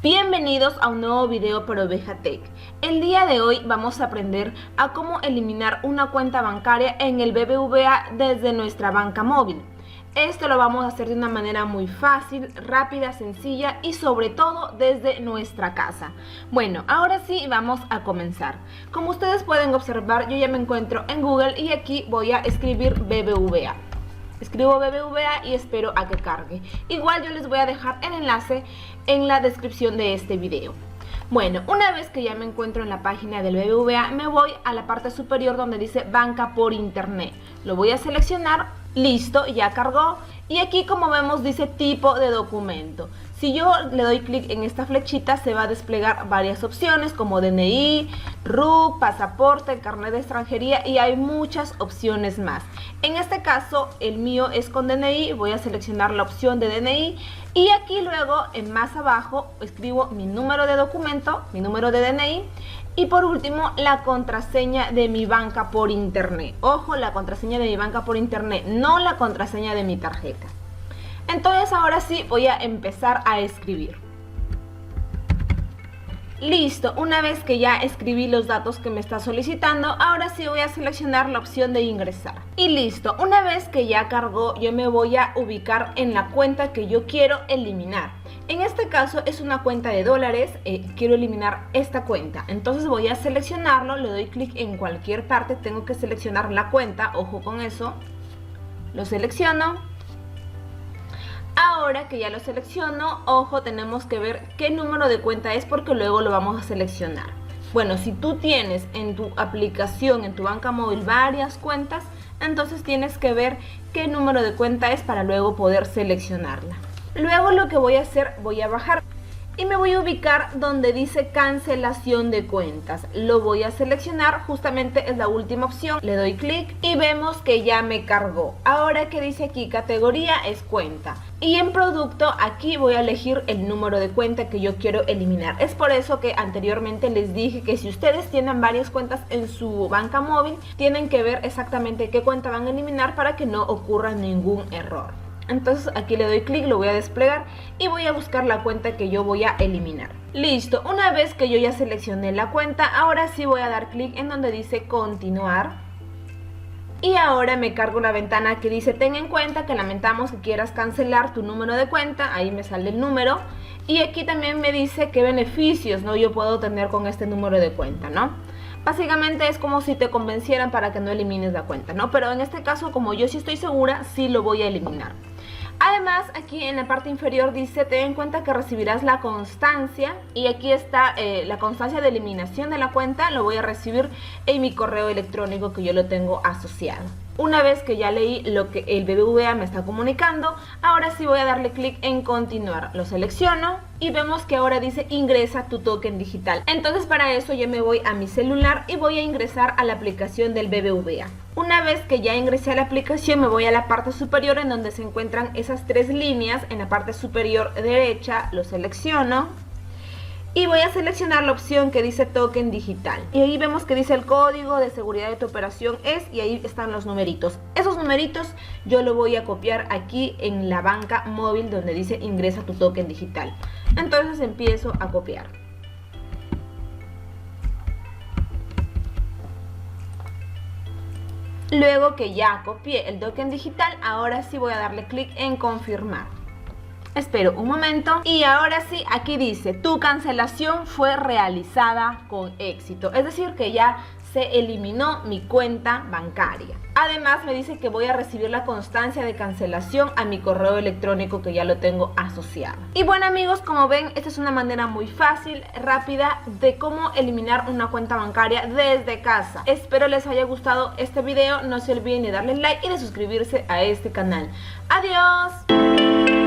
Bienvenidos a un nuevo video por Oveja Tech. El día de hoy vamos a aprender a cómo eliminar una cuenta bancaria en el BBVA desde nuestra banca móvil. Esto lo vamos a hacer de una manera muy fácil, rápida, sencilla y sobre todo desde nuestra casa. Bueno, ahora sí vamos a comenzar. Como ustedes pueden observar, yo ya me encuentro en Google y aquí voy a escribir BBVA. Escribo BBVA y espero a que cargue. Igual yo les voy a dejar el enlace en la descripción de este video. Bueno, una vez que ya me encuentro en la página del BBVA, me voy a la parte superior donde dice Banca por Internet. Lo voy a seleccionar, listo, ya cargó. Y aquí, como vemos, dice tipo de documento. Si yo le doy clic en esta flechita, se va a desplegar varias opciones como DNI, RUC, pasaporte, carnet de extranjería y hay muchas opciones más. En este caso, el mío es con DNI, voy a seleccionar la opción de DNI y aquí luego, en más abajo, escribo mi número de documento, mi número de DNI y por último, la contraseña de mi banca por internet. Ojo, la contraseña de mi banca por internet, no la contraseña de mi tarjeta. Entonces ahora sí voy a empezar a escribir. Listo, una vez que ya escribí los datos que me está solicitando, ahora sí voy a seleccionar la opción de ingresar. Y listo, una vez que ya cargó, yo me voy a ubicar en la cuenta que yo quiero eliminar. En este caso es una cuenta de dólares, quiero eliminar esta cuenta. Entonces voy a seleccionarlo, le doy clic en cualquier parte, tengo que seleccionar la cuenta, ojo con eso. Lo selecciono. Ahora que ya lo selecciono, ojo, tenemos que ver qué número de cuenta es porque luego lo vamos a seleccionar. Bueno, si tú tienes en tu aplicación, en tu banca móvil, varias cuentas, entonces tienes que ver qué número de cuenta es para luego poder seleccionarla. Luego lo que voy a hacer, voy a bajar y me voy a ubicar donde dice cancelación de cuentas. Lo voy a seleccionar, justamente es la última opción. Le doy clic y vemos que ya me cargó. Ahora que dice aquí categoría es cuenta. Y en producto aquí voy a elegir el número de cuenta que yo quiero eliminar. Es por eso que anteriormente les dije que si ustedes tienen varias cuentas en su banca móvil, tienen que ver exactamente qué cuenta van a eliminar para que no ocurra ningún error. Entonces aquí le doy clic, lo voy a desplegar y voy a buscar la cuenta que yo voy a eliminar. Listo, una vez que yo ya seleccioné la cuenta, ahora sí voy a dar clic en donde dice continuar. Y ahora me cargo la ventana que dice ten en cuenta que lamentamos que quieras cancelar tu número de cuenta. Ahí me sale el número. Y aquí también me dice qué beneficios yo puedo tener con este número de cuenta, ¿no? Básicamente es como si te convencieran para que no elimines la cuenta, ¿no? Pero en este caso, como yo sí estoy segura, sí lo voy a eliminar. Además, aquí en la parte inferior dice, ten en cuenta que recibirás la constancia y aquí está la constancia de eliminación de la cuenta, lo voy a recibir en mi correo electrónico que yo lo tengo asociado. Una vez que ya leí lo que el BBVA me está comunicando, ahora sí voy a darle clic en continuar. Lo selecciono y vemos que ahora dice ingresa tu token digital. Entonces para eso yo me voy a mi celular y voy a ingresar a la aplicación del BBVA. Una vez que ya ingresé a la aplicación, me voy a la parte superior en donde se encuentran esas tres líneas. En la parte superior derecha lo selecciono. Y voy a seleccionar la opción que dice token digital. Y ahí vemos que dice el código de seguridad de tu operación es y ahí están los numeritos. Esos numeritos yo lo voy a copiar aquí en la banca móvil donde dice ingresa tu token digital. Entonces empiezo a copiar. Luego que ya copié el token digital, ahora sí voy a darle clic en confirmar. Espero un momento y ahora sí, aquí dice tu cancelación fue realizada con éxito. Es decir, que ya se eliminó mi cuenta bancaria. Además me dice que voy a recibir la constancia de cancelación a mi correo electrónico que ya lo tengo asociado. Y bueno amigos, como ven, esta es una manera muy fácil, rápida de cómo eliminar una cuenta bancaria desde casa. Espero les haya gustado este video, no se olviden de darle like y de suscribirse a este canal. ¡Adiós!